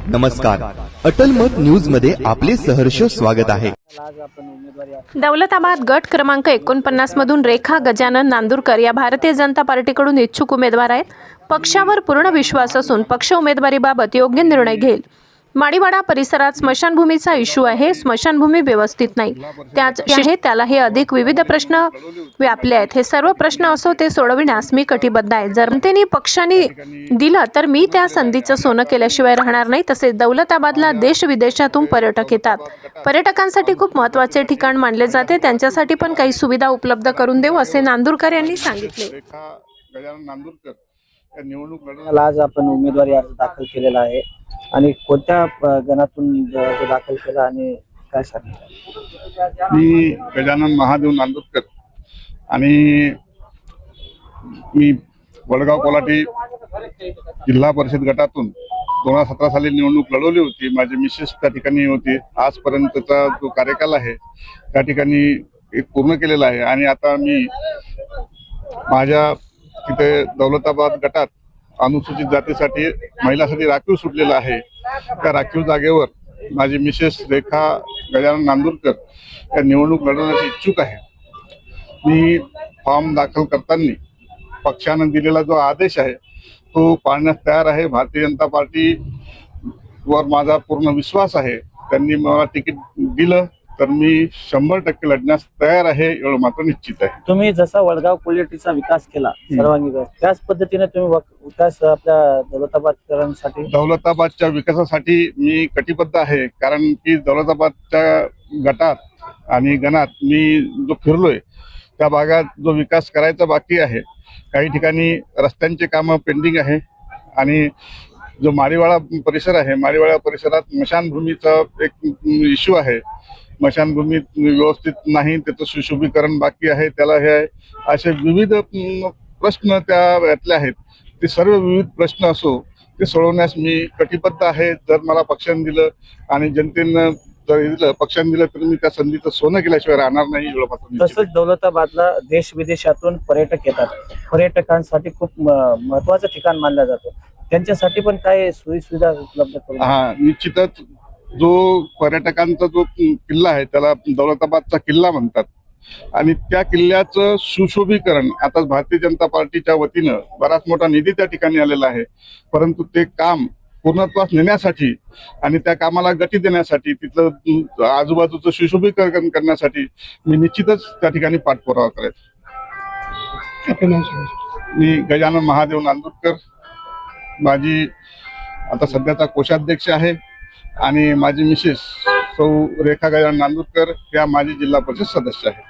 नमस्कार, अटल मत न्यूज मध्ये आपले सहर्ष स्वागत आहे। दौलताबाद गट क्रमांक 49 मधून रेखा गजानन नांदुरकर या भारतीय जनता पार्टीकडून इच्छुक उमेदवार आहेत। पक्षावर पूर्ण विश्वास असून पक्ष उमेदवारीबाबत योग्य निर्णय घेईल। माडीवाडा परिसरात स्मशानभूमीचा इश्यू आहे, स्मशानभूमी व्यवस्थित नाही, त्याला हे अधिक विविध प्रश्न व्यापले आहेत। हे सर्व प्रश्न असो ते सोडविण्यास मी कटिबद्ध आहे। जर जनतेने पक्षाने दिलं तर मी त्या संधीचं सोनं केल्याशिवाय राहणार नाही। तसेच दौलताबादला देश विदेशातून पर्यटक येतात, पर्यटकांसाठी खूप महत्त्वाचे ठिकाण मानले जाते, त्यांच्यासाठी पण काही सुविधा उपलब्ध करून देऊ असे नांदुरकर यांनी सांगितले। गजानन नांदुरकर या निवडणूक लढवण्याला आज आपण उमेदवारी अर्ज दाखल केलेला आहे आणि कोणत्या गणातून दाखल केला आणि काय सांगितलं? मी गजानन महादेव नांदुरकर आणि मी वडगाव कोल्हाटी जिल्हा परिषद गटातून 2017 साली निवडणूक लढवली होती। माझी मिसेस त्या ठिकाणी होती। आजपर्यंतचा जो कार्यकाल आहे त्या ठिकाणी एक पूर्ण केलेला आहे आणि आता मी माझ्या तिथे दौलताबाद गटात अनुसूचित जातीसाठी महिलांसाठी राखीव सुटलेला आहे। त्या राखीव जागेवर माझी मिसेस रेखा गजानन नांदुरकर या निवडणूक लढवण्याची इच्छुक आहे। मी फॉर्म दाखल करताना पक्षाने दिलेला जो आदेश आहे तो पाळण्यास तयार आहे। भारतीय जनता पार्टीवर माझा पूर्ण विश्वास आहे। त्यांनी मला तिकीट दिलं तर मी 100% लढण्यास तयार आहे, एवढं मात्र निश्चित आहे। तुम्ही जसा वडगाव कोल्हाटीचा विकास केला सर्वांगीण विकास, त्याच पद्धतीने तुम्ही विकास आपल्या दौलताबादच्या विकासासाठी मी कटिबद्ध आहे। कारण की दौलताबादच्या गटात आणि गणात मी जो फिरलोय त्या भागात जो विकास करायचा बाकी आहे, काही ठिकाणी रस्त्यांचे कामं पेंडिंग आहे आणि जो माडीवाडा परिसर आहे, माडीवाडा परिसरात स्मशानभूमीचा एक इश्यू आहे। स्मशानभूमी व्यवस्थित नाही, त्याचं सुशोभीकरण बाकी आहे, त्याला हे असे विविध प्रश्न त्या यातले आहेत। ते सर्व विविध प्रश्न असो ते सोडवण्यास मी कटिबद्ध आहे। जर मला पक्षाने दिलं आणि जनतेनं जर दिलं, पक्षाने दिलं तर मी त्या संधीचं सोनं केल्याशिवाय राहणार नाही, एवढं मात्र। तसंच दौलताबादला देश विदेशातून पर्यटक येतात, पर्यटकांसाठी खूप महत्त्वाचं ठिकाण मानलं जातं, त्यांच्यासाठी पण काय सोयी सुविधा उपलब्ध करून? निश्चितच जो पर्यटकांचा जो किल्ला आहे त्याला दौलताबादचा किल्ला म्हणतात आणि त्या किल्ल्याचं सुशोभीकरण आता भारतीय जनता पार्टीच्या वतीनं बराच मोठा निधी त्या ठिकाणी आलेला आहे। परंतु ते काम पूर्णत्वास नेण्यासाठी आणि त्या कामाला गती देण्यासाठी, तिथलं आजूबाजूचं सुशोभीकरण करण्यासाठी मी निश्चितच त्या ठिकाणी पाठपुरावा करेन। मी गजानन महादेव नांदुरकर, माझी आता सध्याचा कोषाध्यक्ष आहे आणि माझी मिसेस सौ रेखा गजानन नांदुरकर या माझी जिल्हा परिषद सदस्य आहे।